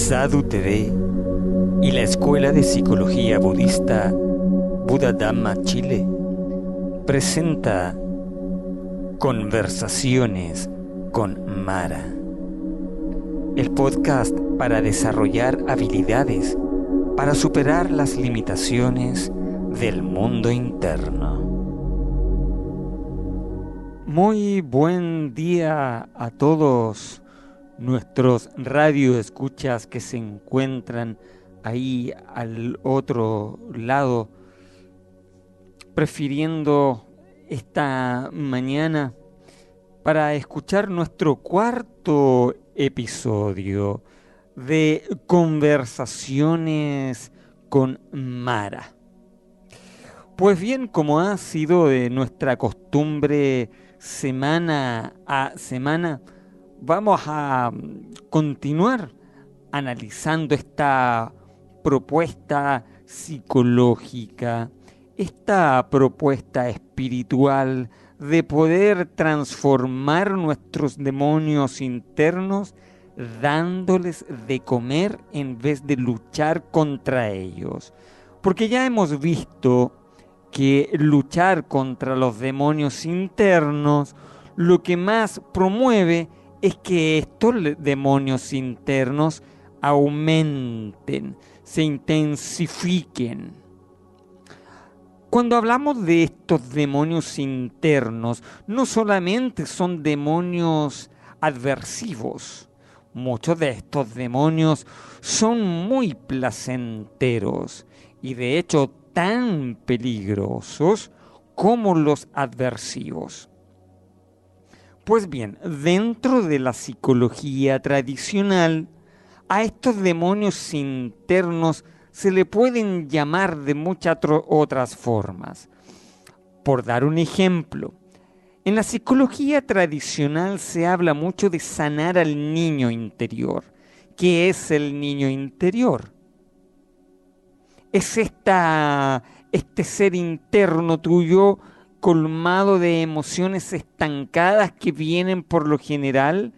Sadhu TV y la Escuela de Psicología Budista Buddha Dhamma Chile presenta Conversaciones con Mara, el podcast para desarrollar habilidades para superar las limitaciones del mundo interno. Muy buen día a todos nuestros radioescuchas que se encuentran ahí al otro lado, prefiriendo esta mañana para escuchar nuestro cuarto episodio de Conversaciones con Mara. Pues bien, como ha sido de nuestra costumbre semana a semana, vamos a continuar analizando esta propuesta psicológica, esta propuesta espiritual de poder transformar nuestros demonios internos dándoles de comer en vez de luchar contra ellos. Porque ya hemos visto que luchar contra los demonios internos lo que más promueve es que estos demonios internos aumenten, se intensifiquen. Cuando hablamos de estos demonios internos, no solamente son demonios adversivos, muchos de estos demonios son muy placenteros y de hecho tan peligrosos como los adversivos. Pues bien, dentro de la psicología tradicional, a estos demonios internos se le pueden llamar de muchas otras formas. Por dar un ejemplo, en la psicología tradicional se habla mucho de sanar al niño interior. ¿Qué es el niño interior? Es este ser interno tuyo colmado de emociones estancadas que vienen por lo general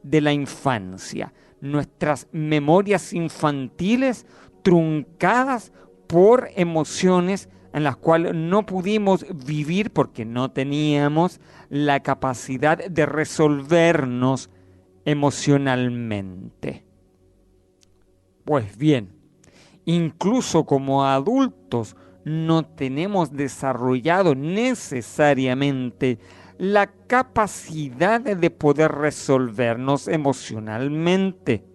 de la infancia. Nuestras memorias infantiles truncadas por emociones en las cuales no pudimos vivir porque no teníamos la capacidad de resolvernos emocionalmente. Pues bien, incluso como adultos no tenemos desarrollado necesariamente la capacidad de poder resolvernos emocionalmente,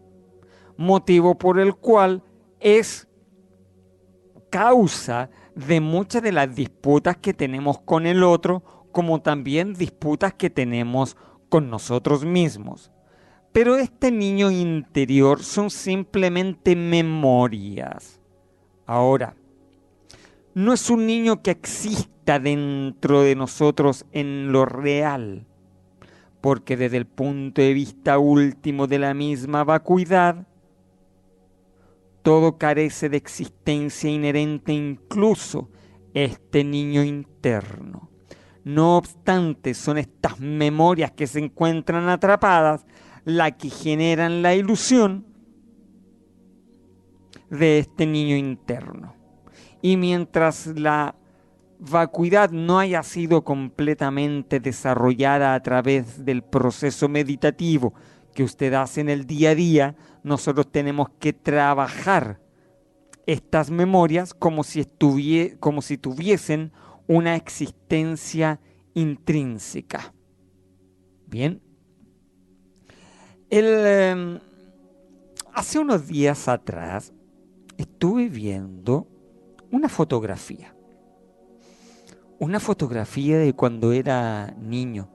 motivo por el cual es causa de muchas de las disputas que tenemos con el otro, como también disputas que tenemos con nosotros mismos. Pero este niño interior son simplemente memorias. Ahora, no es un niño que exista dentro de nosotros en lo real, porque desde el punto de vista último de la misma vacuidad, todo carece de existencia inherente, incluso este niño interno. No obstante, son estas memorias que se encuentran atrapadas las que generan la ilusión de este niño interno. Y mientras la vacuidad no haya sido completamente desarrollada a través del proceso meditativo que usted hace en el día a día, nosotros tenemos que trabajar estas memorias como si tuviesen una existencia intrínseca. Bien. Hace unos días atrás estuve viendo una fotografía de cuando era niño.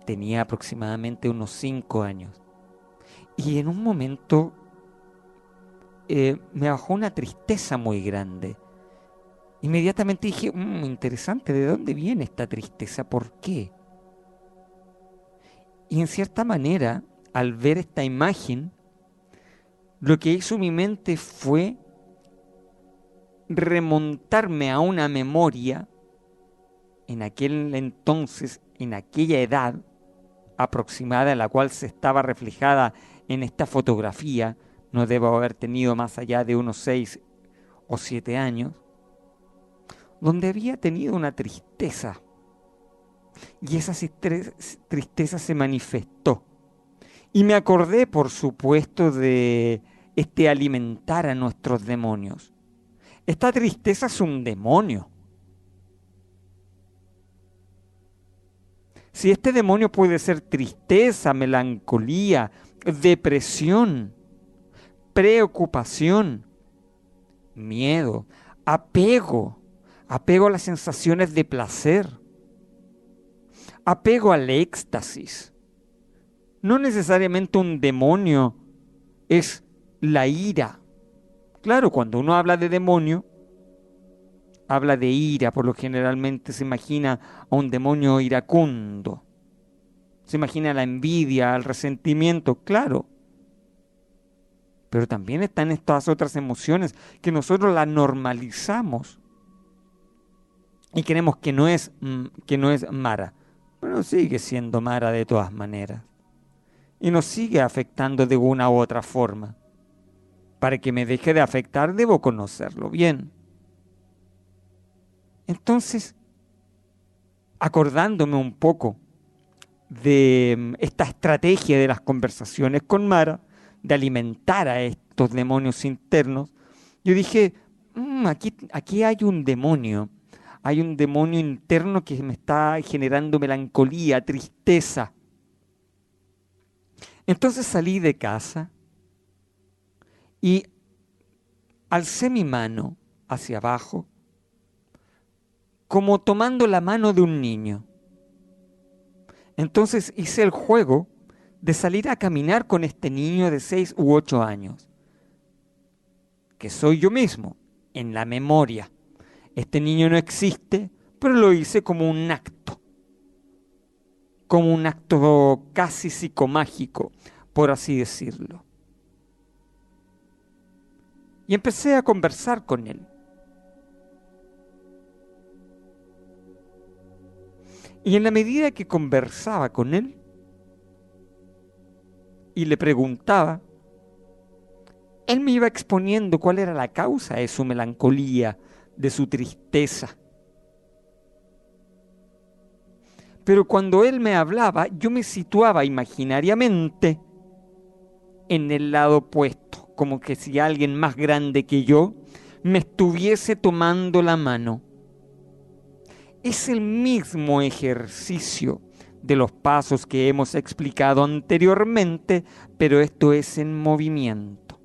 Tenía aproximadamente unos 5 años. Y en un momento me bajó una tristeza muy grande. Inmediatamente dije, interesante, ¿de dónde viene esta tristeza? ¿Por qué? Y en cierta manera, al ver esta imagen, lo que hizo mi mente fue remontarme a una memoria en aquel entonces, en aquella edad aproximada en la cual se estaba reflejada en esta fotografía, no debo haber tenido más allá de unos 6 o 7 años, donde había tenido una tristeza. Y esa tristeza se manifestó. Y me acordé, por supuesto, de alimentar a nuestros demonios. Esta tristeza es un demonio. Si este demonio puede ser tristeza, melancolía, depresión, preocupación, miedo, apego a las sensaciones de placer, apego al éxtasis. No necesariamente un demonio es la ira. Claro, cuando uno habla de demonio, habla de ira, por lo generalmente se imagina a un demonio iracundo. Se imagina la envidia, el resentimiento, claro. Pero también están estas otras emociones que nosotros las normalizamos y creemos que no es Mara. Pero sigue siendo Mara de todas maneras. Y nos sigue afectando de una u otra forma. Para que me deje de afectar, debo conocerlo bien. Entonces, acordándome un poco de esta estrategia de las conversaciones con Mara, de alimentar a estos demonios internos, yo dije, aquí hay un demonio interno que me está generando melancolía, tristeza. Entonces salí de casa y alcé mi mano hacia abajo, como tomando la mano de un niño. Entonces hice el juego de salir a caminar con este niño de 6 u 8 años, que soy yo mismo, en la memoria. Este niño no existe, pero lo hice como un acto casi psicomágico, por así decirlo. Y empecé a conversar con él. Y en la medida que conversaba con él y le preguntaba, él me iba exponiendo cuál era la causa de su melancolía, de su tristeza. Pero cuando él me hablaba, yo me situaba imaginariamente en el lado opuesto, como que si alguien más grande que yo me estuviese tomando la mano. Es el mismo ejercicio de los pasos que hemos explicado anteriormente, pero esto es en movimiento.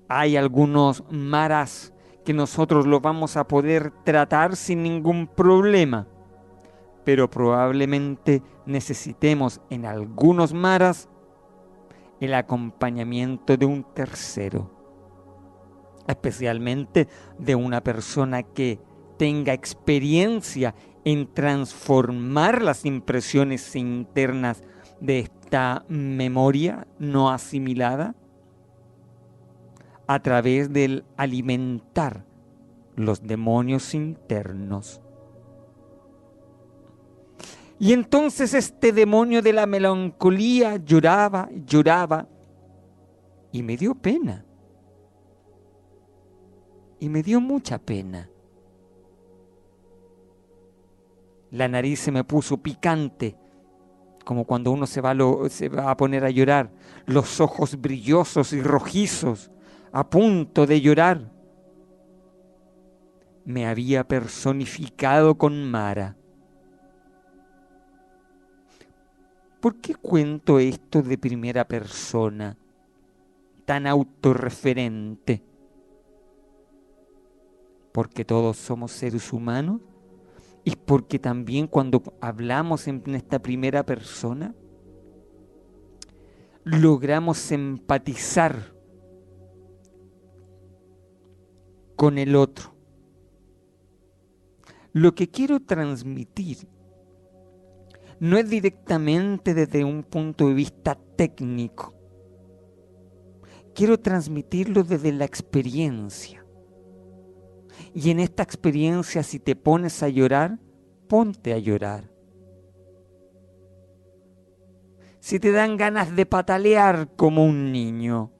Hay algunos maras que nosotros los vamos a poder tratar sin ningún problema, pero probablemente necesitemos en algunos maras el acompañamiento de un tercero, especialmente de una persona que tenga experiencia en transformar las impresiones internas de esta memoria no asimilada a través del alimentar los demonios internos. Y entonces este demonio de la melancolía lloraba y me dio pena. Y me dio mucha pena. La nariz se me puso picante, como cuando uno se va a poner a llorar. Los ojos brillosos y rojizos, a punto de llorar. Me había personificado con Mara. ¿Por qué cuento esto de primera persona, tan autorreferente? Porque todos somos seres humanos y porque también cuando hablamos en esta primera persona, logramos empatizar con el otro. Lo que quiero transmitir no es directamente desde un punto de vista técnico. Quiero transmitirlo desde la experiencia. Y en esta experiencia, si te pones a llorar, ponte a llorar. Si te dan ganas de patalear como un niño,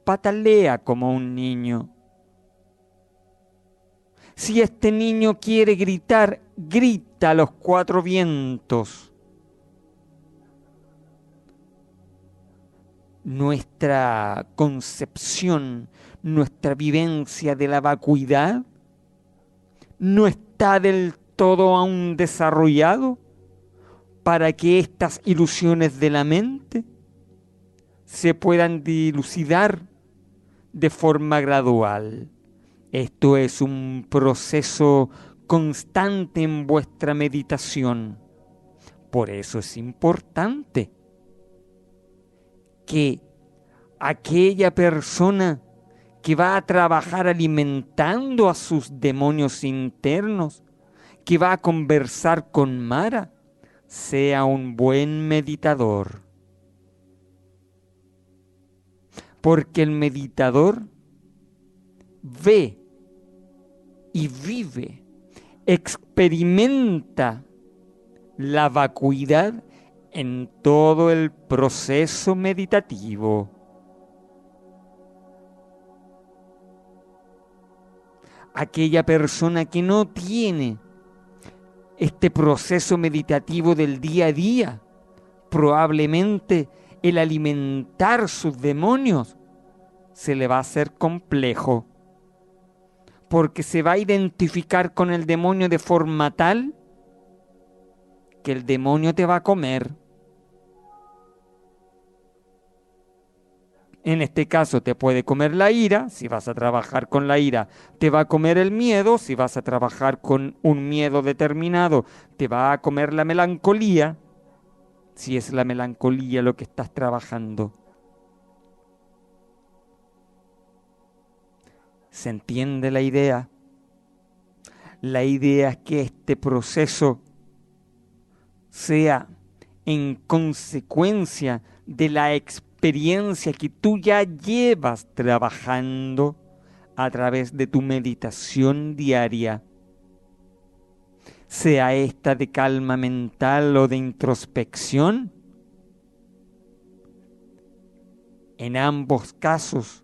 patalea como un niño. Si este niño quiere gritar, grita a los cuatro vientos. Nuestra concepción, nuestra vivencia de la vacuidad no está del todo aún desarrollado para que estas ilusiones de la mente se puedan dilucidar de forma gradual. Esto es un proceso constante en vuestra meditación. Por eso es importante que aquella persona que va a trabajar alimentando a sus demonios internos, que va a conversar con Mara, sea un buen meditador. Porque el meditador ve y vive, experimenta la vacuidad en todo el proceso meditativo. Aquella persona que no tiene este proceso meditativo del día a día, probablemente el alimentar sus demonios se le va a hacer complejo, porque se va a identificar con el demonio de forma tal que el demonio te va a comer. En este caso te puede comer la ira, si vas a trabajar con la ira, te va a comer el miedo, si vas a trabajar con un miedo determinado, te va a comer la melancolía, si es la melancolía lo que estás trabajando. ¿Se entiende la idea? La idea es que este proceso sea en consecuencia de la experiencia que tú ya llevas trabajando a través de tu meditación diaria, sea esta de calma mental o de introspección. En ambos casos,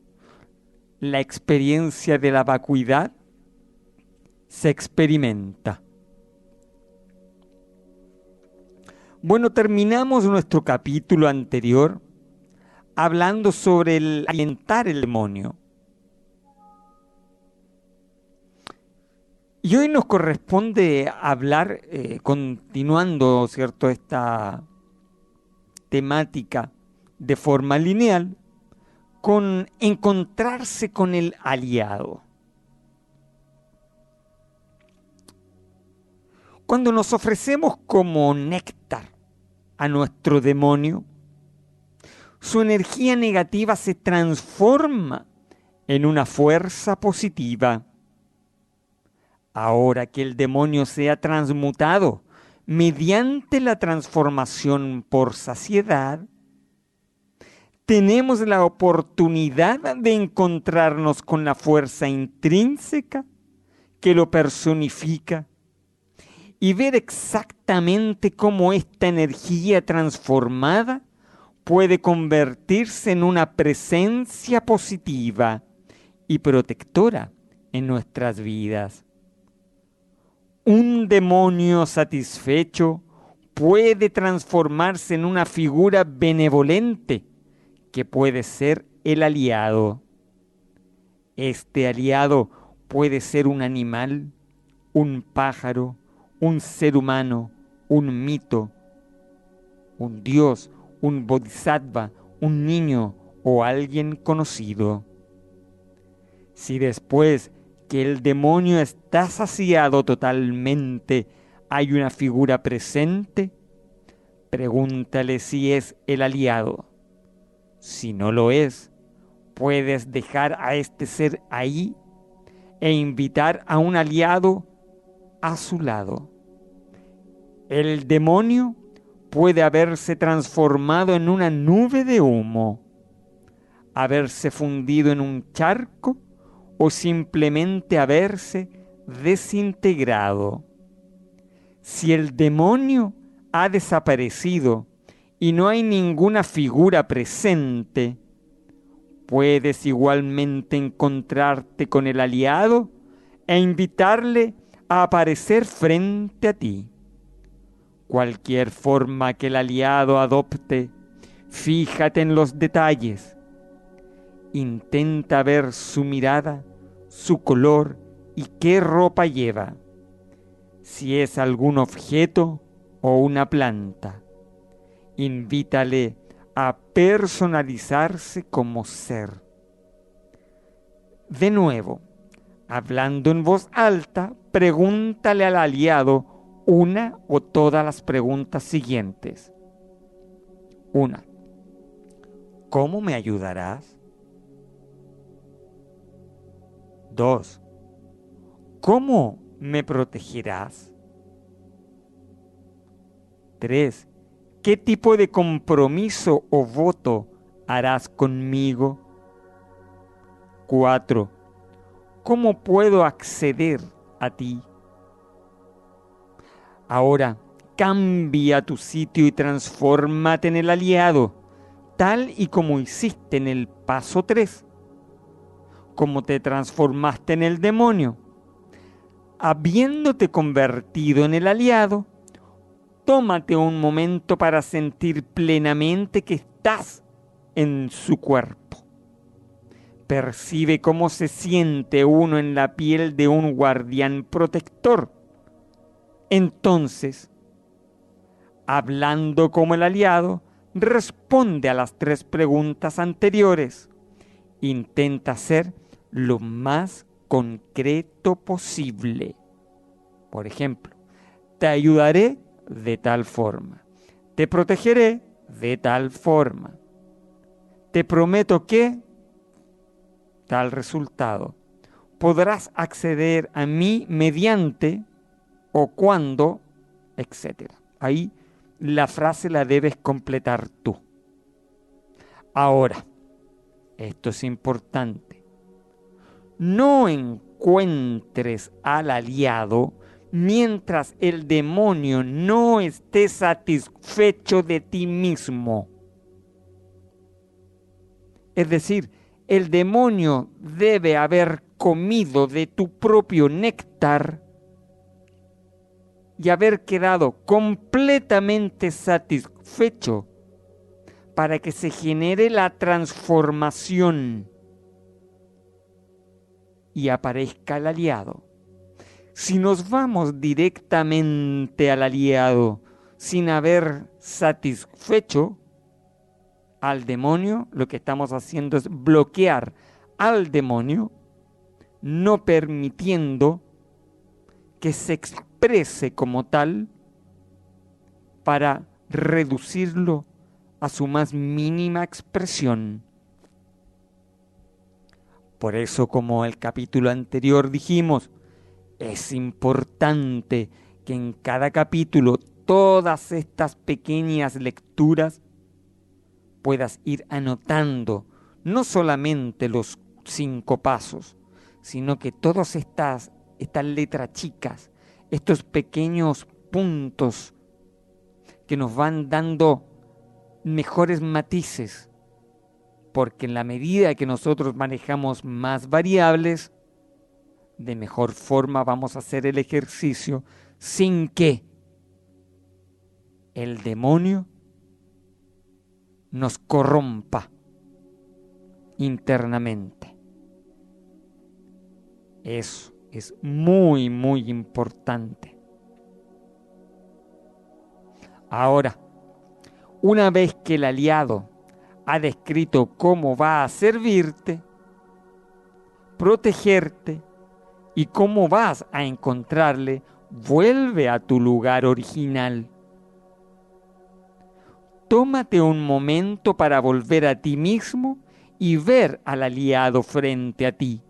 la experiencia de la vacuidad se experimenta. Bueno, terminamos nuestro capítulo anterior hablando sobre el alentar el demonio. Y hoy nos corresponde hablar, continuando, ¿cierto?, esta temática de forma lineal, con encontrarse con el aliado. Cuando nos ofrecemos como néctar a nuestro demonio, su energía negativa se transforma en una fuerza positiva. Ahora que el demonio se ha transmutado mediante la transformación por saciedad, tenemos la oportunidad de encontrarnos con la fuerza intrínseca que lo personifica y ver exactamente cómo esta energía transformada puede convertirse en una presencia positiva y protectora en nuestras vidas. Un demonio satisfecho puede transformarse en una figura benevolente que puede ser el aliado. Este aliado puede ser un animal, un pájaro, un ser humano, un mito, un dios, un bodhisattva, un niño o alguien conocido. Si después que el demonio está saciado totalmente hay una figura presente, pregúntale si es el aliado. Si no lo es, puedes dejar a este ser ahí e invitar a un aliado a su lado. El demonio puede haberse transformado en una nube de humo, haberse fundido en un charco o simplemente haberse desintegrado. Si el demonio ha desaparecido y no hay ninguna figura presente, puedes igualmente encontrarte con el aliado e invitarle a aparecer frente a ti. Cualquier forma que el aliado adopte, fíjate en los detalles. Intenta ver su mirada, su color y qué ropa lleva. Si es algún objeto o una planta, invítale a personalizarse como ser. De nuevo, hablando en voz alta, pregúntale al aliado una o todas las preguntas siguientes. 1. ¿Cómo me ayudarás? 2. ¿Cómo me protegerás? 3. ¿Qué tipo de compromiso o voto harás conmigo? 4. ¿Cómo puedo acceder a ti? Ahora, cambia tu sitio y transfórmate en el aliado, tal y como hiciste en el paso 3. Como te transformaste en el demonio. Habiéndote convertido en el aliado, tómate un momento para sentir plenamente que estás en su cuerpo. Percibe cómo se siente uno en la piel de un guardián protector. Entonces, hablando como el aliado, responde a las 3 preguntas anteriores. Intenta ser lo más concreto posible. Por ejemplo, te ayudaré de tal forma. Te protegeré de tal forma. Te prometo que tal resultado. Podrás acceder a mí mediante o cuando, etc. Ahí la frase la debes completar tú. Ahora, esto es importante. No encuentres al aliado mientras el demonio no esté satisfecho de ti mismo. Es decir, el demonio debe haber comido de tu propio néctar y haber quedado completamente satisfecho para que se genere la transformación y aparezca el aliado. Si nos vamos directamente al aliado sin haber satisfecho al demonio, lo que estamos haciendo es bloquear al demonio, no permitiendo que se exprese como tal para reducirlo a su más mínima expresión. Por eso, como el capítulo anterior dijimos, es importante que en cada capítulo todas estas pequeñas lecturas puedas ir anotando no solamente los 5 pasos, sino que todas estas letras chicas, estos pequeños puntos que nos van dando mejores matices, porque en la medida que nosotros manejamos más variables, de mejor forma vamos a hacer el ejercicio sin que el demonio nos corrompa internamente. Eso es muy, muy importante. Ahora, una vez que el aliado ha descrito cómo va a servirte, protegerte y cómo vas a encontrarle, vuelve a tu lugar original. Tómate un momento para volver a ti mismo y ver al aliado frente a ti.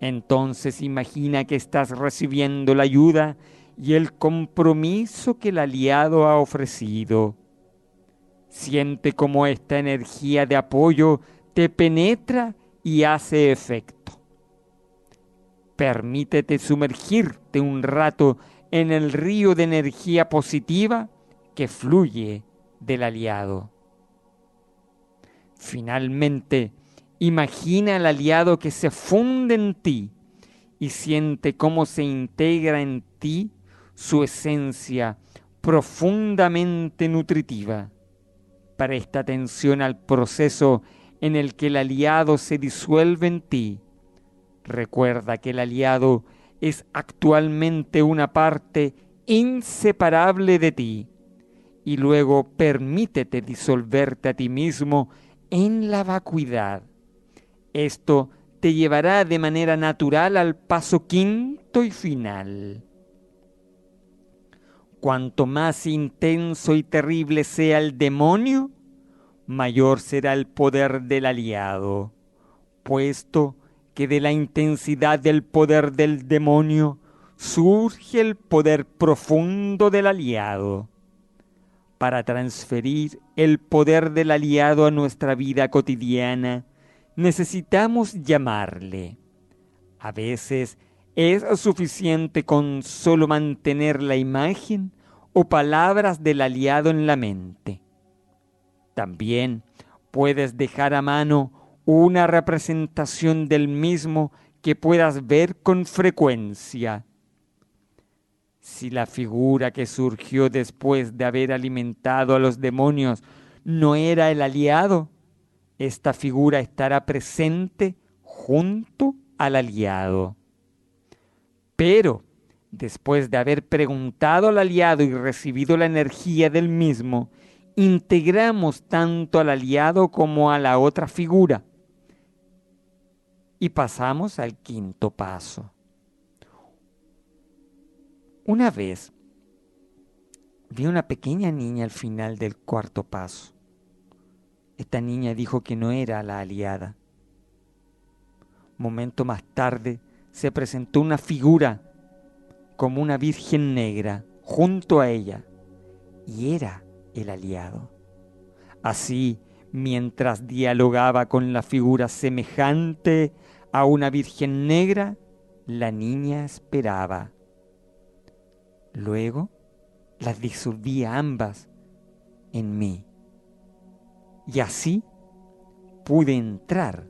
Entonces imagina que estás recibiendo la ayuda y el compromiso que el aliado ha ofrecido. Siente cómo esta energía de apoyo te penetra y hace efecto. Permítete sumergirte un rato en el río de energía positiva que fluye del aliado. Finalmente, imagina al aliado que se funde en ti y siente cómo se integra en ti su esencia profundamente nutritiva. Presta atención al proceso en el que el aliado se disuelve en ti. Recuerda que el aliado es actualmente una parte inseparable de ti y luego permítete disolverte a ti mismo en la vacuidad. Esto te llevará de manera natural al paso quinto y final. Cuanto más intenso y terrible sea el demonio, mayor será el poder del aliado, puesto que de la intensidad del poder del demonio surge el poder profundo del aliado. Para transferir el poder del aliado a nuestra vida cotidiana, necesitamos llamarle. A veces es suficiente con solo mantener la imagen o palabras del aliado en la mente. También puedes dejar a mano una representación del mismo que puedas ver con frecuencia. Si la figura que surgió después de haber alimentado a los demonios no era el aliado, esta figura estará presente junto al aliado. Pero, después de haber preguntado al aliado y recibido la energía del mismo, integramos tanto al aliado como a la otra figura. Y pasamos al quinto paso. Una vez vi una pequeña niña al final del cuarto paso. Esta niña dijo que no era la aliada. Momento más tarde se presentó una figura como una virgen negra junto a ella y era el aliado. Así, mientras dialogaba con la figura semejante a una virgen negra, la niña esperaba. Luego las disolvía ambas en mí. Y así pude entrar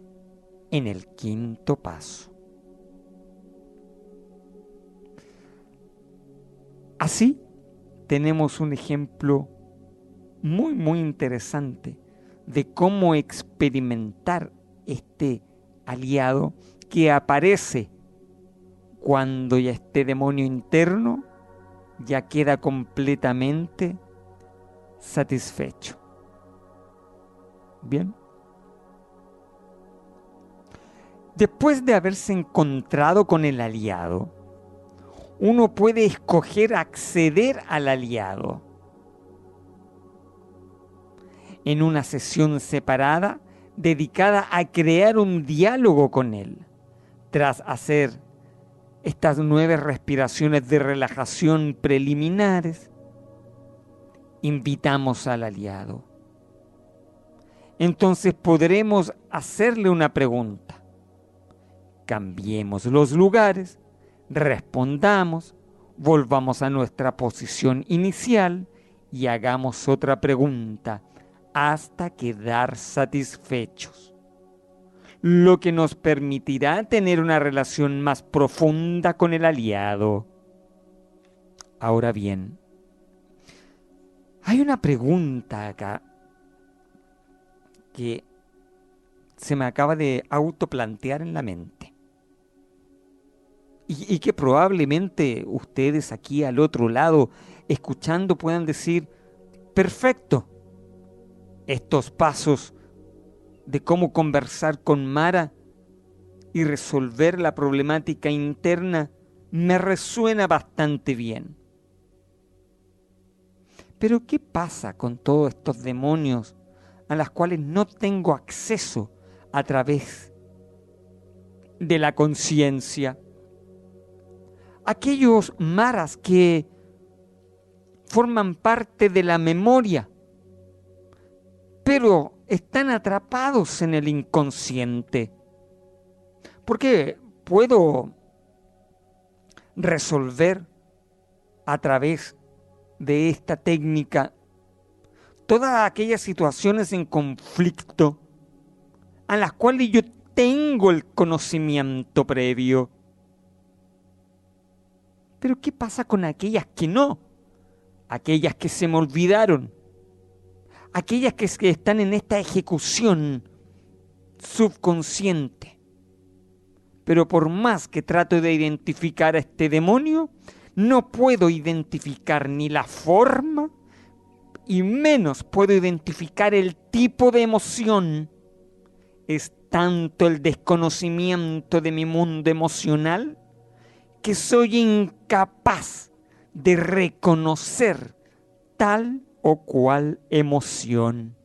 en el quinto paso. Así tenemos un ejemplo muy interesante de cómo experimentar este aliado que aparece cuando ya este demonio interno ya queda completamente satisfecho. Bien. Después de haberse encontrado con el aliado, uno puede escoger acceder al aliado. En una sesión separada dedicada a crear un diálogo con él. Tras hacer estas 9 respiraciones de relajación preliminares, invitamos al aliado. Entonces podremos hacerle una pregunta. Cambiemos los lugares, respondamos, volvamos a nuestra posición inicial y hagamos otra pregunta hasta quedar satisfechos, lo que nos permitirá tener una relación más profunda con el aliado. Ahora bien, hay una pregunta acá que se me acaba de autoplantear en la mente y que probablemente ustedes aquí al otro lado escuchando puedan decir: perfecto, estos pasos de cómo conversar con Mara y resolver la problemática interna me resuena bastante bien. Pero ¿qué pasa con todos estos demonios a los cuales no tengo acceso a través de la conciencia? Aquellos maras que forman parte de la memoria, pero están atrapados en el inconsciente. Porque puedo resolver a través de esta técnica todas aquellas situaciones en conflicto a las cuales yo tengo el conocimiento previo. Pero ¿qué pasa con aquellas que no? Aquellas que se me olvidaron. Aquellas que están en esta ejecución subconsciente. Pero por más que trato de identificar a este demonio, no puedo identificar ni la forma y menos puedo identificar el tipo de emoción. Es tanto el desconocimiento de mi mundo emocional que soy incapaz de reconocer tal o cual emoción.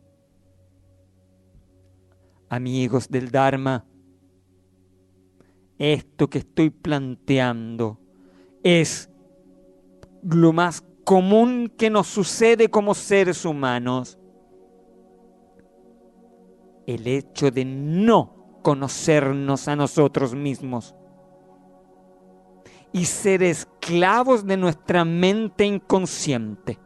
Amigos del Dharma, esto que estoy planteando es lo más común que nos sucede como seres humanos. El hecho de no conocernos a nosotros mismos y ser esclavos de nuestra mente inconsciente.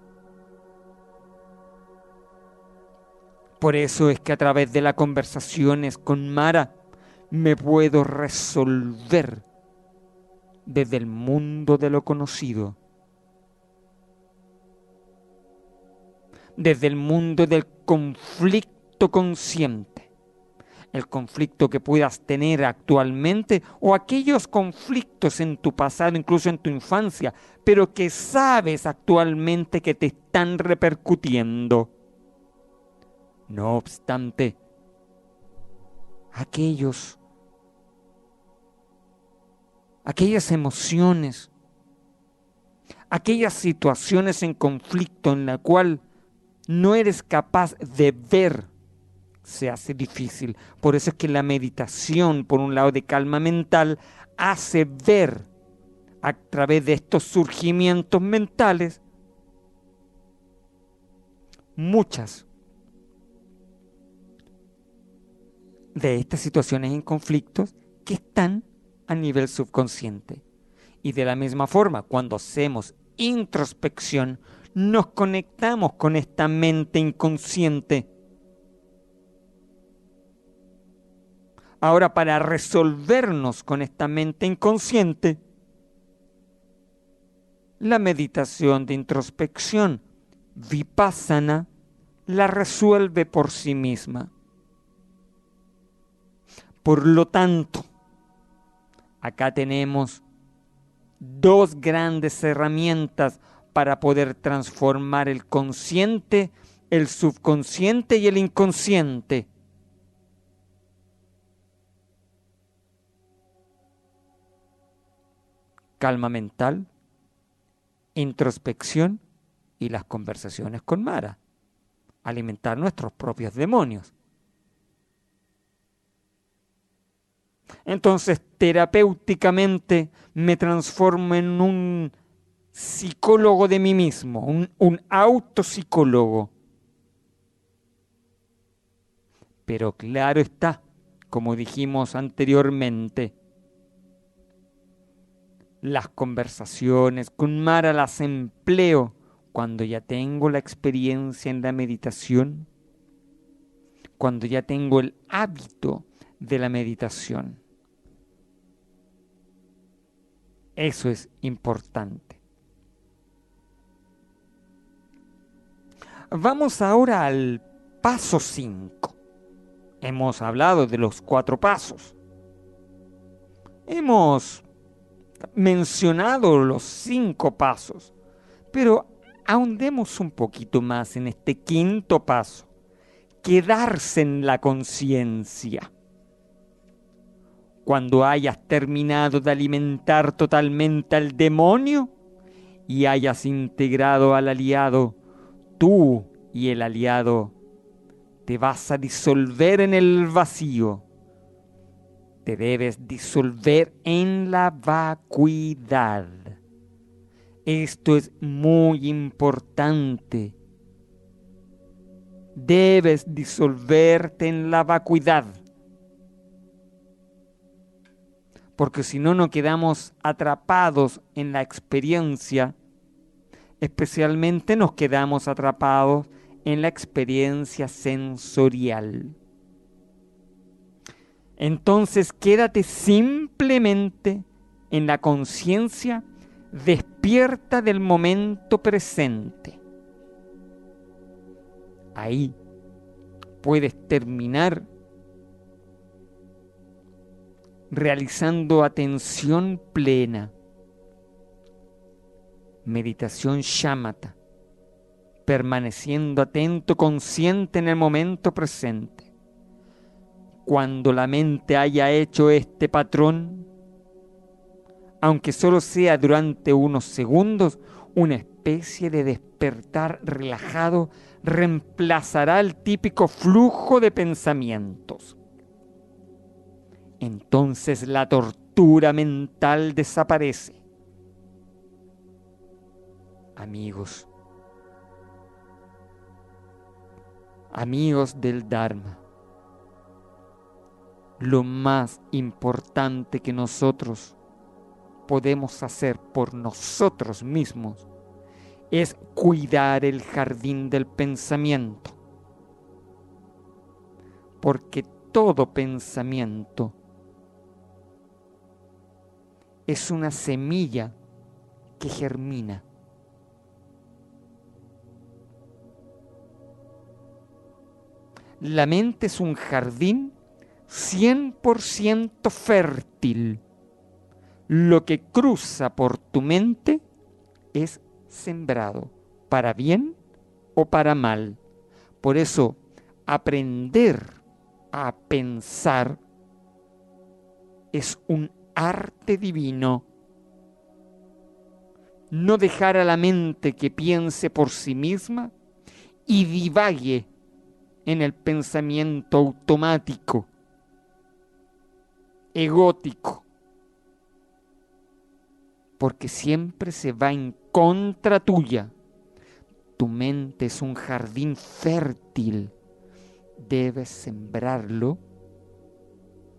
Por eso es que a través de las conversaciones con Mara me puedo resolver desde el mundo de lo conocido, desde el mundo del conflicto consciente, el conflicto que puedas tener actualmente o aquellos conflictos en tu pasado, incluso en tu infancia, pero que sabes actualmente que te están repercutiendo. No obstante, aquellas emociones, aquellas situaciones en conflicto en la cual no eres capaz de ver, se hace difícil. Por eso es que la meditación, por un lado de calma mental, hace ver a través de estos surgimientos mentales muchas de estas situaciones en conflictos que están a nivel subconsciente. Y de la misma forma, cuando hacemos introspección, nos conectamos con esta mente inconsciente. Ahora, para resolvernos con esta mente inconsciente, la meditación de introspección, vipassana, la resuelve por sí misma. Por lo tanto, acá tenemos dos grandes herramientas para poder transformar el consciente, el subconsciente y el inconsciente. Calma mental, introspección y las conversaciones con Mara. Alimentar nuestros propios demonios. Entonces, terapéuticamente me transformo en un psicólogo de mí mismo, un autopsicólogo. Pero claro está, como dijimos anteriormente, las conversaciones con Mara las empleo cuando ya tengo la experiencia en la meditación, cuando ya tengo el hábito de la meditación. Eso es importante. Vamos ahora al paso 5. Hemos hablado de los 4 pasos. Hemos mencionado los 5 pasos, pero ahondemos un poquito más en este 5.º paso. Quedarse en la conciencia. Cuando hayas terminado de alimentar totalmente al demonio y hayas integrado al aliado, tú y el aliado te vas a disolver en el vacío. Te debes disolver en la vacuidad. Esto es muy importante. Debes disolverte en la vacuidad. Porque si no, nos quedamos atrapados en la experiencia. Especialmente nos quedamos atrapados en la experiencia sensorial. Entonces quédate simplemente en la conciencia despierta del momento presente. Ahí puedes terminar realizando atención plena, meditación shamatha, permaneciendo atento, consciente en el momento presente. Cuando la mente haya hecho este patrón, aunque solo sea durante unos segundos, una especie de despertar relajado reemplazará el típico flujo de pensamientos. Entonces la tortura mental desaparece. Amigos del Dharma, lo más importante que nosotros podemos hacer por nosotros mismos es cuidar el jardín del pensamiento, porque todo pensamiento es una semilla que germina. La mente es un jardín 100% fértil. Lo que cruza por tu mente es sembrado, para bien o para mal. Por eso, aprender a pensar es un arte divino. No dejar a la mente que piense por sí misma y divague en el pensamiento automático, egótico, porque siempre se va en contra tuya. Tu mente es un jardín fértil, debes sembrarlo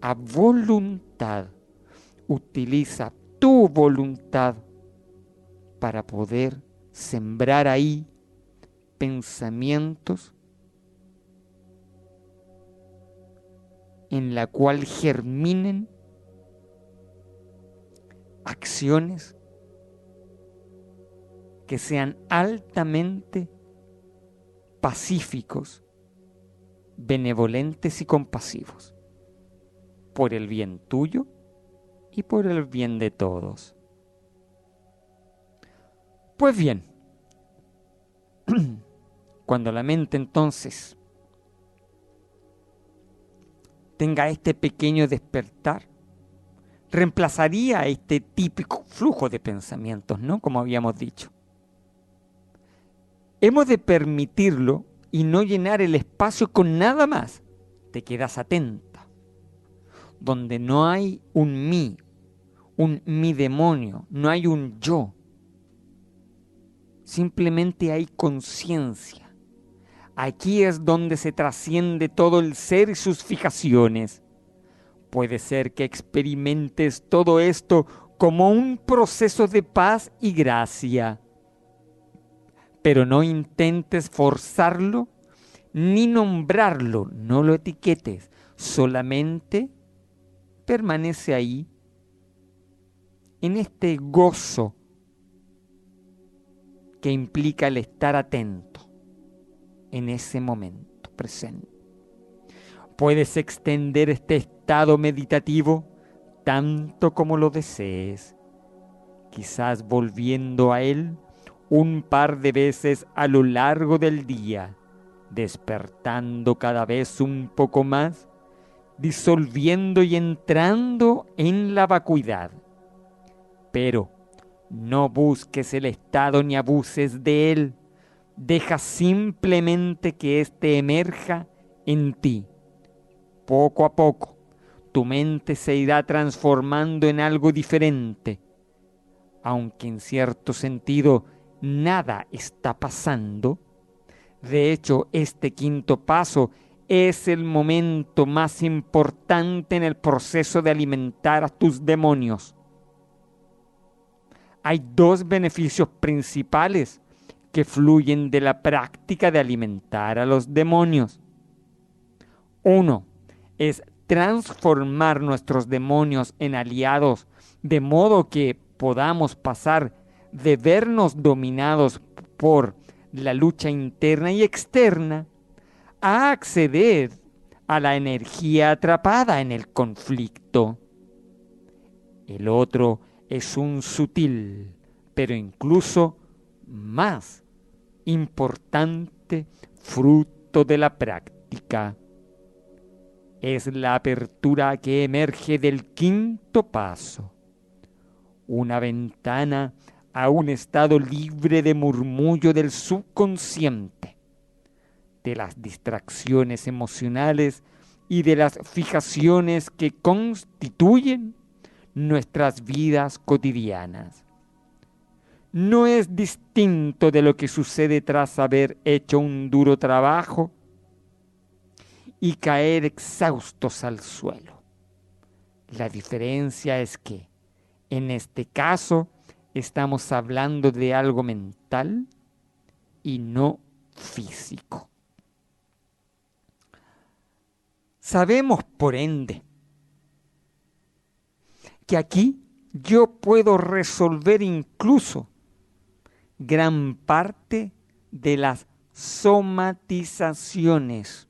a voluntad. Utiliza tu voluntad para poder sembrar ahí pensamientos en la cual germinen acciones que sean altamente pacíficos, benevolentes y compasivos, por el bien tuyo y por el bien de todos. Pues bien, cuando la mente entonces tenga este pequeño despertar, reemplazaría este típico flujo de pensamientos, ¿no? Como habíamos dicho. Hemos de permitirlo y no llenar el espacio con nada más. Te quedas atenta. Donde no hay un mí demonio, no hay un yo. Simplemente hay conciencia. Aquí es donde se trasciende todo el ser y sus fijaciones. Puede ser que experimentes todo esto como un proceso de paz y gracia, pero no intentes forzarlo ni nombrarlo, no lo etiquetes, solamente permanece ahí en este gozo que implica el estar atento en ese momento presente. Puedes extender este estado meditativo tanto como lo desees, quizás volviendo a él un par de veces a lo largo del día, despertando cada vez un poco más, disolviendo y entrando en la vacuidad. Pero no busques el estado ni abuses de él, deja simplemente que éste emerja en ti. Poco a poco, tu mente se irá transformando en algo diferente, aunque en cierto sentido nada está pasando. De hecho, este quinto paso es el momento más importante en el proceso de alimentar a tus demonios. Hay dos beneficios principales que fluyen de la práctica de alimentar a los demonios. Uno es transformar nuestros demonios en aliados, de modo que podamos pasar de vernos dominados por la lucha interna y externa a acceder a la energía atrapada en el conflicto. El otro es un sutil, pero incluso más importante fruto de la práctica. Es la apertura que emerge del quinto paso, una ventana a un estado libre de murmullo del subconsciente, de las distracciones emocionales y de las fijaciones que constituyen nuestras vidas cotidianas. No es distinto de lo que sucede tras haber hecho un duro trabajo y caer exhaustos al suelo. La diferencia es que, en este caso, estamos hablando de algo mental y no físico. Sabemos, por ende, que aquí yo puedo resolver incluso gran parte de las somatizaciones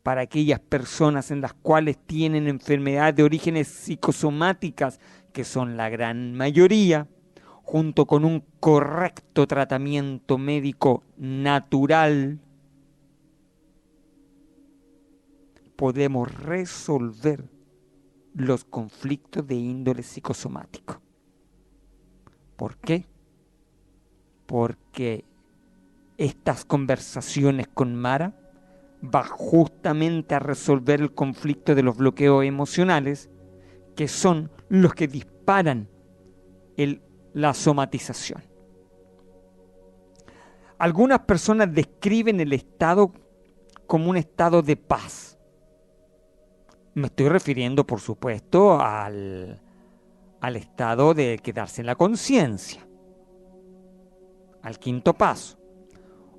para aquellas personas en las cuales tienen enfermedades de orígenes psicosomáticas, que son la gran mayoría, junto con un correcto tratamiento médico natural, podemos resolver los conflictos de índole psicosomático. ¿Por qué? Porque estas conversaciones con Mara va justamente a resolver el conflicto de los bloqueos emocionales, que son los que disparan la somatización. Algunas personas describen el estado como un estado de paz. Me estoy refiriendo, por supuesto, al estado de quedarse en la conciencia, al quinto paso.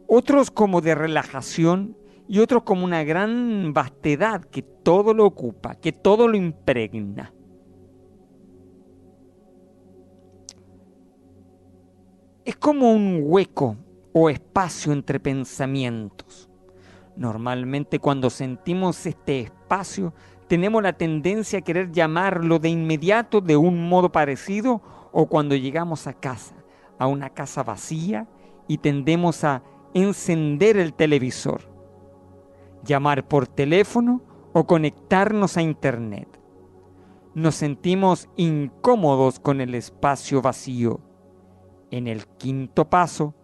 Otros como de relajación y otros como una gran vastedad que todo lo ocupa, que todo lo impregna. Es como un hueco o espacio entre pensamientos. Normalmente cuando sentimos este espacio, tenemos la tendencia a querer llamarlo de inmediato de un modo parecido, o cuando llegamos a casa, a una casa vacía, y tendemos a encender el televisor, llamar por teléfono o conectarnos a internet. Nos sentimos incómodos con el espacio vacío. En el quinto paso,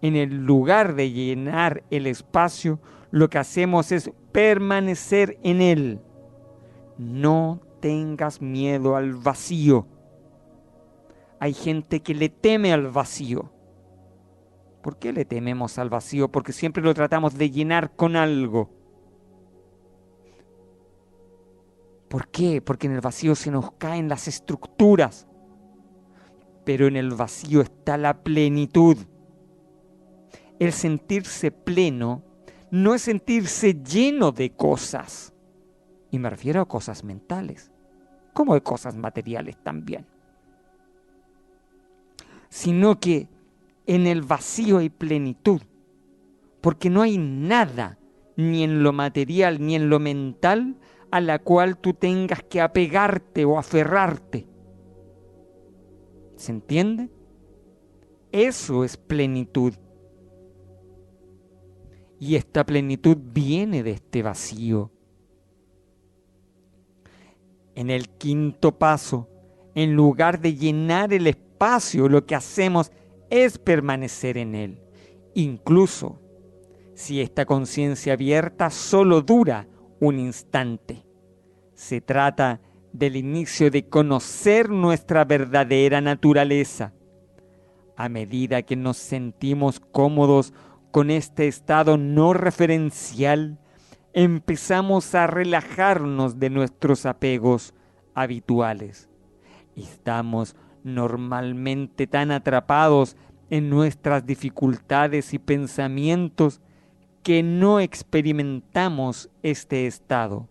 en el lugar de llenar el espacio, lo que hacemos es permanecer en él. No tengas miedo al vacío. Hay gente que le teme al vacío. ¿Por qué le tememos al vacío? Porque siempre lo tratamos de llenar con algo. ¿Por qué? Porque en el vacío se nos caen las estructuras. Pero en el vacío está la plenitud. El sentirse pleno no es sentirse lleno de cosas. Y me refiero a cosas mentales, como de cosas materiales también. Sino que en el vacío hay plenitud, porque no hay nada, ni en lo material ni en lo mental, a la cual tú tengas que apegarte o aferrarte. ¿Se entiende? Eso es plenitud. Y esta plenitud viene de este vacío. En el quinto paso, en lugar de llenar el espacio, lo que hacemos es permanecer en él. Incluso si esta conciencia abierta solo dura un instante. Se trata del inicio de conocer nuestra verdadera naturaleza. A medida que nos sentimos cómodos con este estado no referencial, empezamos a relajarnos de nuestros apegos habituales. Estamos normalmente tan atrapados en nuestras dificultades y pensamientos que no experimentamos este estado,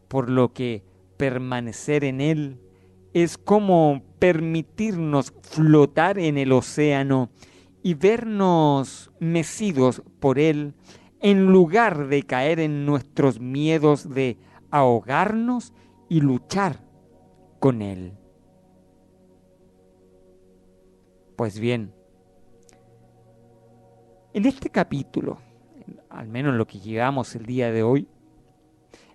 por lo que permanecer en él es como permitirnos flotar en el océano y vernos mecidos por él, en lugar de caer en nuestros miedos de ahogarnos y luchar con él. Pues bien, en este capítulo, al menos lo que llegamos el día de hoy,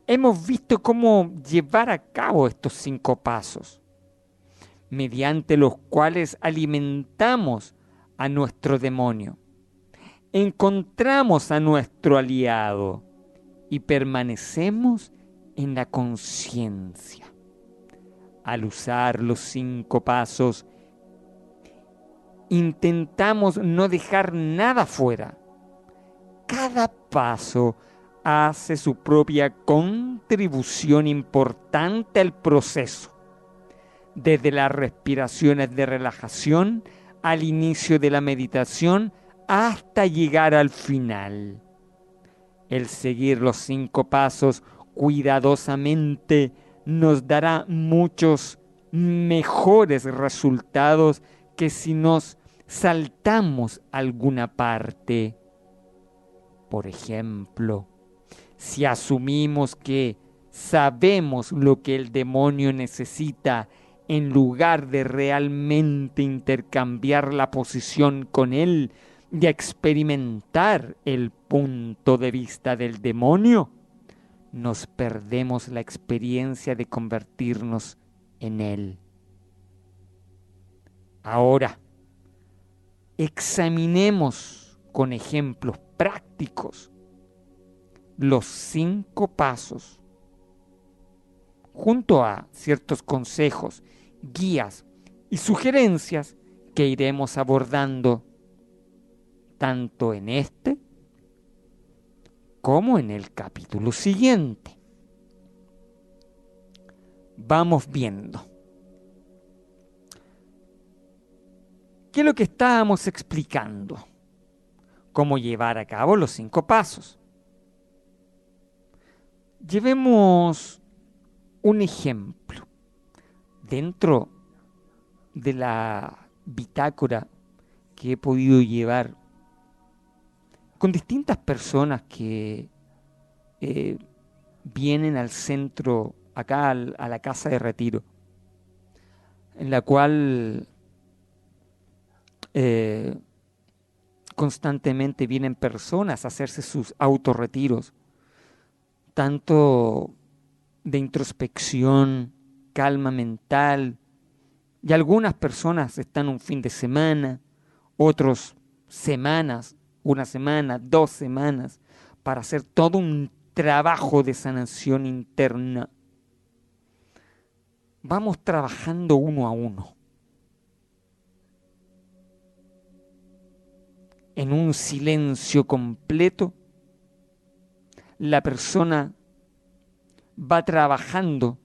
hemos visto cómo llevar a cabo estos 5 pasos, mediante los cuales alimentamos a nuestro demonio, encontramos a nuestro aliado y permanecemos en la conciencia. Al usar los 5 pasos, intentamos no dejar nada fuera. Cada paso hace su propia contribución importante al proceso, desde las respiraciones de relajación al inicio de la meditación hasta llegar al final. El seguir los 5 pasos cuidadosamente nos dará muchos mejores resultados que si nos saltamos alguna parte. Por ejemplo, si asumimos que sabemos lo que el demonio necesita en lugar de realmente intercambiar la posición con él y experimentar el punto de vista del demonio, nos perdemos la experiencia de convertirnos en él. Ahora, examinemos con ejemplos prácticos los 5 pasos, junto a ciertos consejos, guías y sugerencias que iremos abordando tanto en este como en el capítulo siguiente. Vamos viendo. ¿Qué es lo que estábamos explicando? Cómo llevar a cabo los 5 pasos. Llevemos un ejemplo. Dentro de la bitácora que he podido llevar con distintas personas que vienen al centro, acá a la casa de retiro, en la cual constantemente vienen personas a hacerse sus autorretiros, tanto de introspección, calma mental, y algunas personas están un fin de semana, otros semanas, 1 semana, 2 semanas, para hacer todo un trabajo de sanación interna. Vamos trabajando uno a uno, en un silencio completo. La persona va trabajando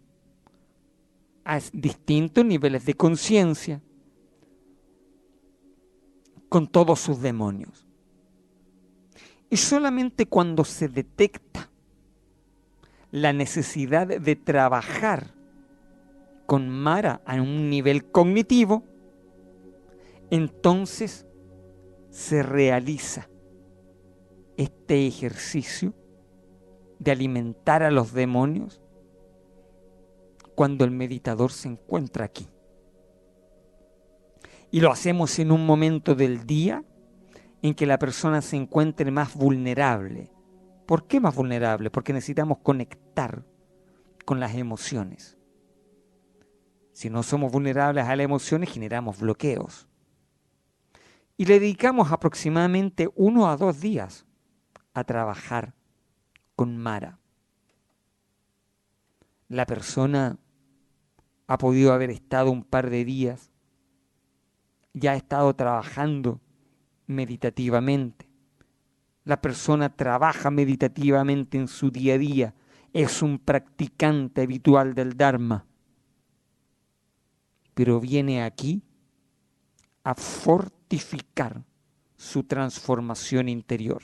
a distintos niveles de conciencia con todos sus demonios. Y solamente cuando se detecta la necesidad de trabajar con Mara a un nivel cognitivo, entonces se realiza este ejercicio de alimentar a los demonios cuando el meditador se encuentra aquí. Y lo hacemos en un momento del día en que la persona se encuentre más vulnerable. ¿Por qué más vulnerable? Porque necesitamos conectar con las emociones. Si no somos vulnerables a las emociones, generamos bloqueos. Y le dedicamos aproximadamente 1 a 2 días a trabajar con Mara. La persona ha podido haber estado un par de días, ya ha estado trabajando meditativamente. La persona trabaja meditativamente en su día a día, es un practicante habitual del Dharma. pero viene aquí a fortificar su transformación interior.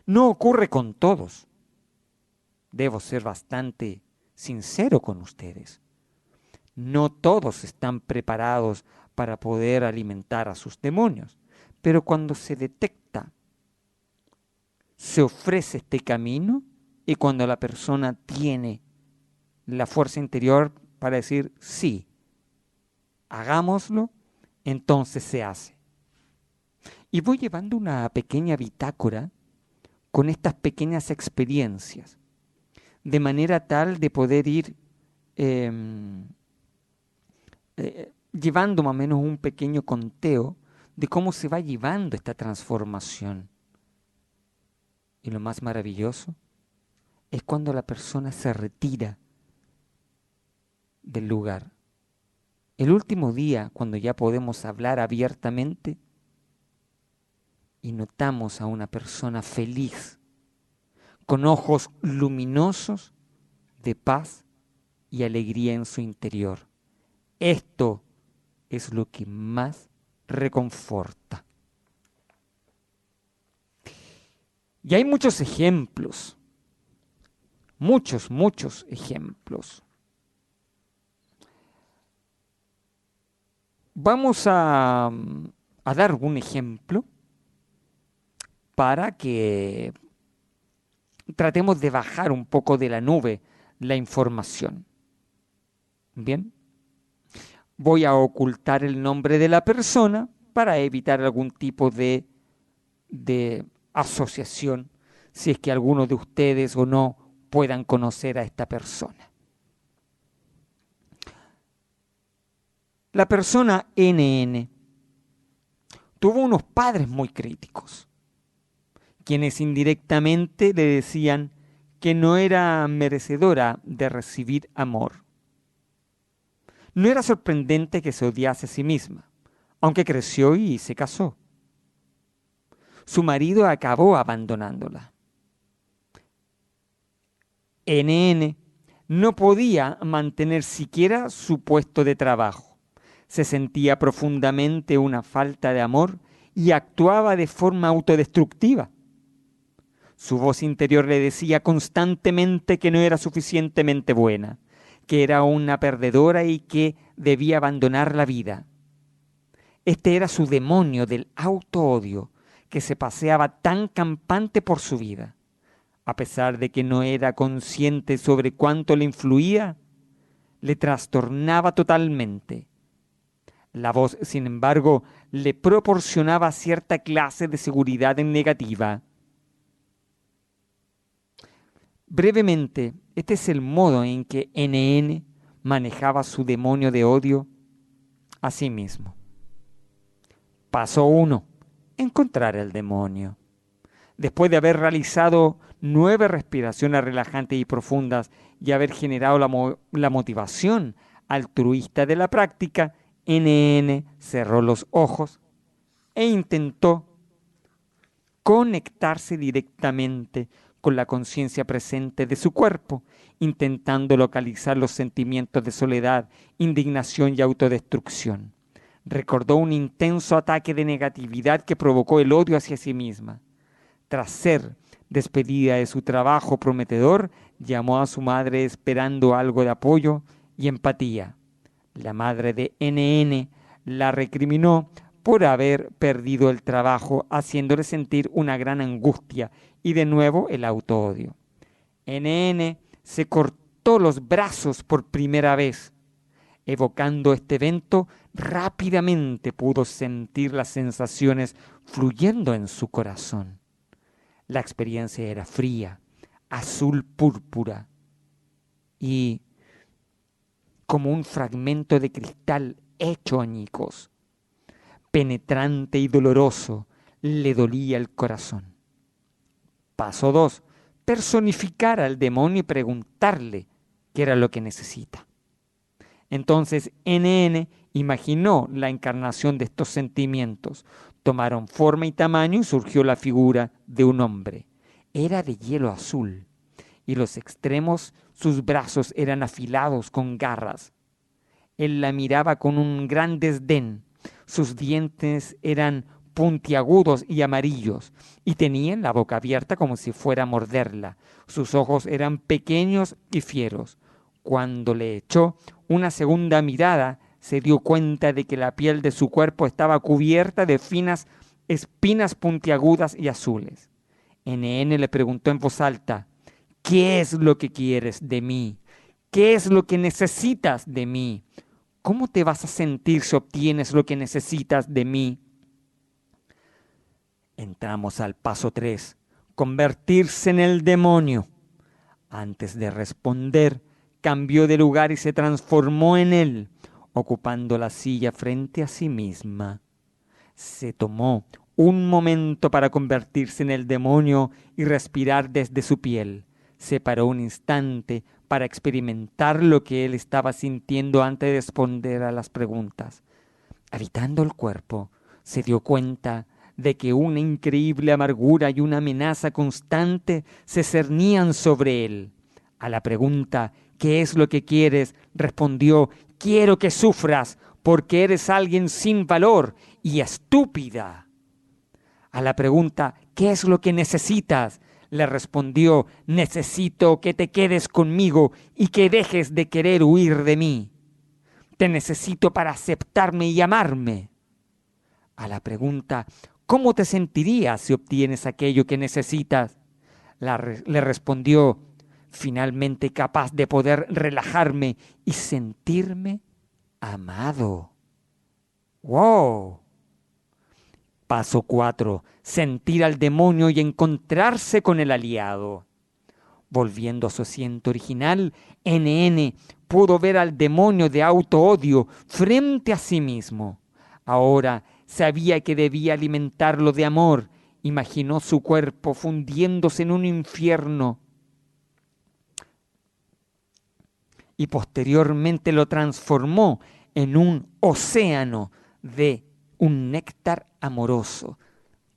No ocurre con todos. Debo ser bastante sincero con ustedes. No todos están preparados para poder alimentar a sus demonios, pero cuando se detecta, se ofrece este camino y cuando la persona tiene la fuerza interior para decir sí, hagámoslo, entonces se hace. Y voy llevando una pequeña bitácora con estas pequeñas experiencias, de manera tal de poder ir llevando más o menos un pequeño conteo de cómo se va llevando esta transformación. Y lo más maravilloso es cuando la persona se retira del lugar. El último día, cuando ya podemos hablar abiertamente y notamos a una persona feliz, con ojos luminosos de paz y alegría en su interior. Esto es lo que más reconforta. Y hay muchos ejemplos, muchos ejemplos. Vamos a dar un ejemplo para que tratemos de bajar un poco de la nube la información. Bien, voy a ocultar el nombre de la persona para evitar algún tipo de asociación, si es que alguno de ustedes o no puedan conocer a esta persona. La persona NN tuvo unos padres muy críticos, quienes indirectamente le decían que no era merecedora de recibir amor. No era sorprendente que se odiase a sí misma, aunque creció y se casó. Su marido acabó abandonándola. NN no podía mantener siquiera su puesto de trabajo. Se sentía profundamente una falta de amor y actuaba de forma autodestructiva. Su voz interior le decía constantemente que no era suficientemente buena, que era una perdedora y que debía abandonar la vida. Este era su demonio del auto-odio, que se paseaba tan campante por su vida. A pesar de que no era consciente sobre cuánto le influía, le trastornaba totalmente. La voz, sin embargo, le proporcionaba cierta clase de seguridad negativa. Brevemente, este es el modo en que NN manejaba su demonio de odio a sí mismo. Paso 1. Encontrar el demonio. Después de haber realizado 9 respiraciones relajantes y profundas y haber generado la motivación altruista de la práctica, NN cerró los ojos e intentó conectarse directamente con la conciencia presente de su cuerpo, intentando localizar los sentimientos de soledad, indignación y autodestrucción. Recordó un intenso ataque de negatividad que provocó el odio hacia sí misma. Tras ser despedida de su trabajo prometedor, llamó a su madre esperando algo de apoyo y empatía. La madre de NN la recriminó por haber perdido el trabajo, haciéndole sentir una gran angustia y de nuevo el autoodio. NN se cortó los brazos por primera vez. Evocando este evento, rápidamente pudo sentir las sensaciones fluyendo en su corazón. La experiencia era fría, azul púrpura y como un fragmento de cristal hecho añicos. Penetrante y doloroso, le dolía el corazón. Paso 2. Personificar al demonio y preguntarle qué era lo que necesita. Entonces NN imaginó la encarnación de estos sentimientos. Tomaron forma y tamaño y surgió la figura de un hombre. Era de hielo azul y los extremos, sus brazos eran afilados con garras. él la miraba con un gran desdén. Sus dientes eran puntiagudos y amarillos, y tenía la boca abierta como si fuera a morderla. Sus ojos eran pequeños y fieros. Cuando le echó una segunda mirada, se dio cuenta de que la piel de su cuerpo estaba cubierta de finas espinas puntiagudas y azules. NN le preguntó en voz alta: ¿qué es lo que quieres de mí? ¿Qué es lo que necesitas de mí? ¿Cómo te vas a sentir si obtienes lo que necesitas de mí? Entramos al paso 3, convertirse en el demonio. Antes de responder, cambió de lugar y se transformó en él, ocupando la silla frente a sí misma. Se tomó un momento para convertirse en el demonio y respirar desde su piel. Se paró un instante para experimentar lo que él estaba sintiendo antes de responder a las preguntas. Habitando el cuerpo, se dio cuenta de que una increíble amargura y una amenaza constante se cernían sobre él. A la pregunta ¿qué es lo que quieres?, respondió: quiero que sufras, porque eres alguien sin valor y estúpida. A la pregunta ¿qué es lo que necesitas?, le respondió: necesito que te quedes conmigo y que dejes de querer huir de mí. Te necesito para aceptarme y amarme. A la pregunta ¿cómo te sentirías si obtienes aquello que necesitas?, le respondió: finalmente capaz de poder relajarme y sentirme amado. ¡Wow! Paso 4. Sentir al demonio y encontrarse con el aliado. Volviendo a su asiento original, NN pudo ver al demonio de auto-odio frente a sí mismo. Ahora sabía que debía alimentarlo de amor. Imaginó su cuerpo fundiéndose en un infierno y posteriormente lo transformó en un océano de un néctar amoroso,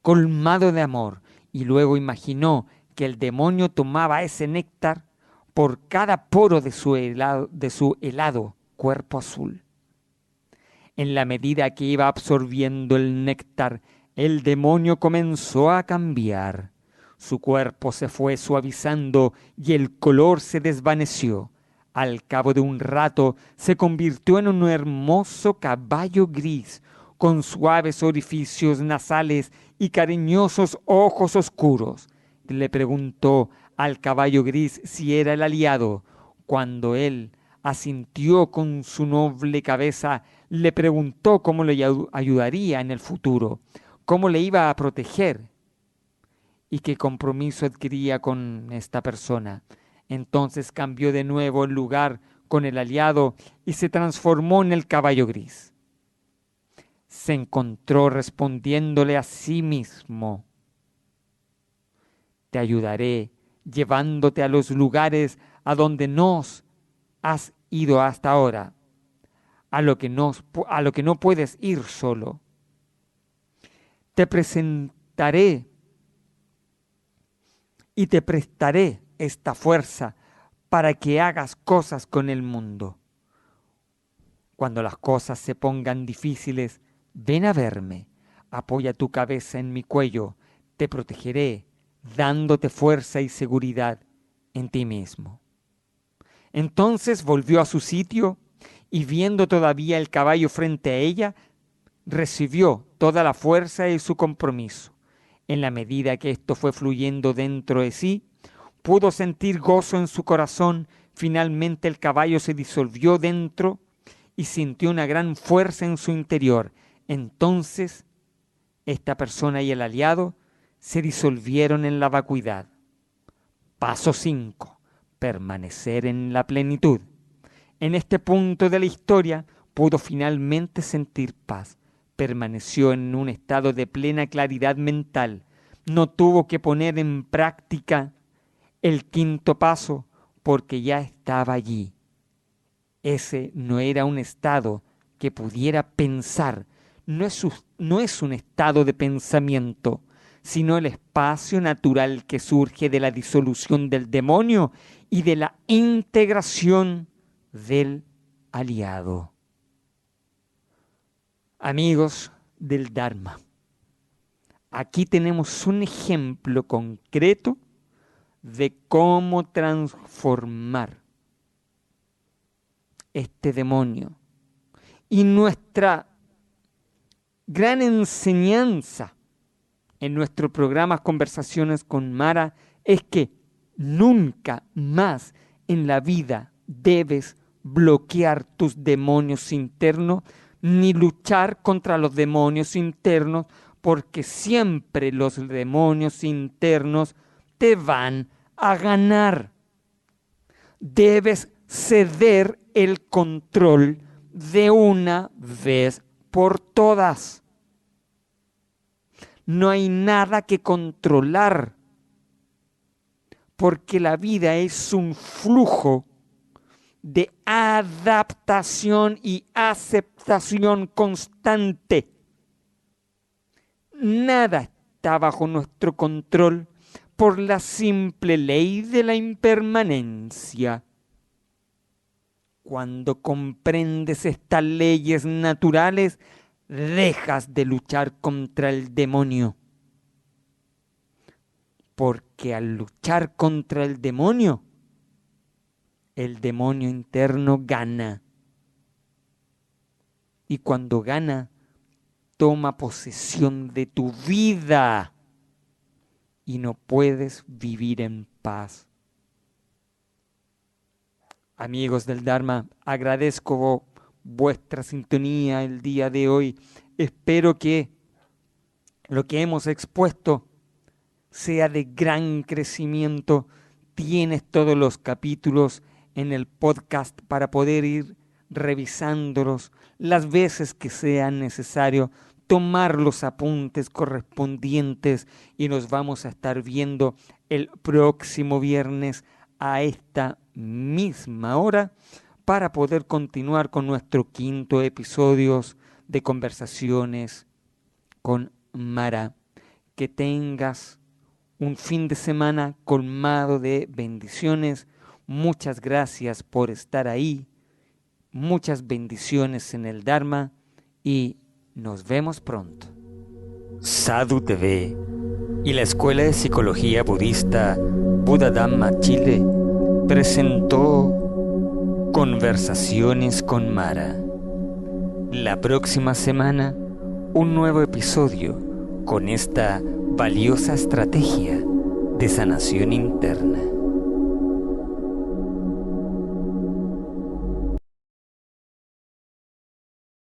colmado de amor, y luego imaginó que el demonio tomaba ese néctar por cada poro de su helado cuerpo azul. En la medida que iba absorbiendo el néctar, el demonio comenzó a cambiar. Su cuerpo se fue suavizando y el color se desvaneció. Al cabo de un rato se convirtió en un hermoso caballo gris, con suaves orificios nasales y cariñosos ojos oscuros. Le preguntó al caballo gris si era el aliado. Cuando él asintió con su noble cabeza, le preguntó cómo le ayudaría en el futuro, cómo le iba a proteger y qué compromiso adquiría con esta persona. Entonces cambió de nuevo el lugar con el aliado y se transformó en el caballo gris. Se encontró respondiéndole a sí mismo: te ayudaré llevándote a los lugares a donde no has ido hasta ahora, a lo que no puedes ir solo. Te presentaré y te prestaré esta fuerza para que hagas cosas con el mundo. Cuando las cosas se pongan difíciles, ven a verme, apoya tu cabeza en mi cuello, te protegeré, dándote fuerza y seguridad en ti mismo. Entonces volvió a su sitio y, viendo todavía el caballo frente a ella, recibió toda la fuerza y su compromiso. En la medida que esto fue fluyendo dentro de sí, pudo sentir gozo en su corazón. Finalmente el caballo se disolvió dentro y sintió una gran fuerza en su interior. Entonces, esta persona y el aliado se disolvieron en la vacuidad. Paso 5. Permanecer en la plenitud. En este punto de la historia pudo finalmente sentir paz. Permaneció en un estado de plena claridad mental. No tuvo que poner en práctica el quinto paso porque ya estaba allí. Ese no era un estado que pudiera pensar, no es un estado de pensamiento, sino el espacio natural que surge de la disolución del demonio y de la integración del aliado. Amigos del Dharma, aquí tenemos un ejemplo concreto de cómo transformar este demonio. Y nuestra gran enseñanza en nuestro programa Conversaciones con Mara es que nunca más en la vida debes bloquear tus demonios internos ni luchar contra los demonios internos, porque siempre los demonios internos te van a ganar. Debes ceder el control de una vez por todas. No hay nada que controlar, porque la vida es un flujo de adaptación y aceptación constante. Nada está bajo nuestro control por la simple ley de la impermanencia. Cuando comprendes estas leyes naturales, dejas de luchar contra el demonio. Porque al luchar contra el demonio interno gana. Y cuando gana, toma posesión de tu vida y no puedes vivir en paz. Amigos del Dharma, agradezco vuestra sintonía el día de hoy. Espero que lo que hemos expuesto sea de gran crecimiento. Tienes todos los capítulos en el podcast para poder ir revisándolos las veces que sea necesario, tomar los apuntes correspondientes, y nos vamos a estar viendo el próximo viernes a esta misma hora para poder continuar con nuestro 5º episodio de Conversaciones con Mara. Que tengas un fin de semana colmado de bendiciones. Muchas gracias por estar ahí. Muchas bendiciones en el Dharma y nos vemos pronto. Sadhu TV y la Escuela de Psicología Budista Buddha Dhamma Chile presentó Conversaciones con Mara. La próxima semana, un nuevo episodio con esta valiosa estrategia de sanación interna.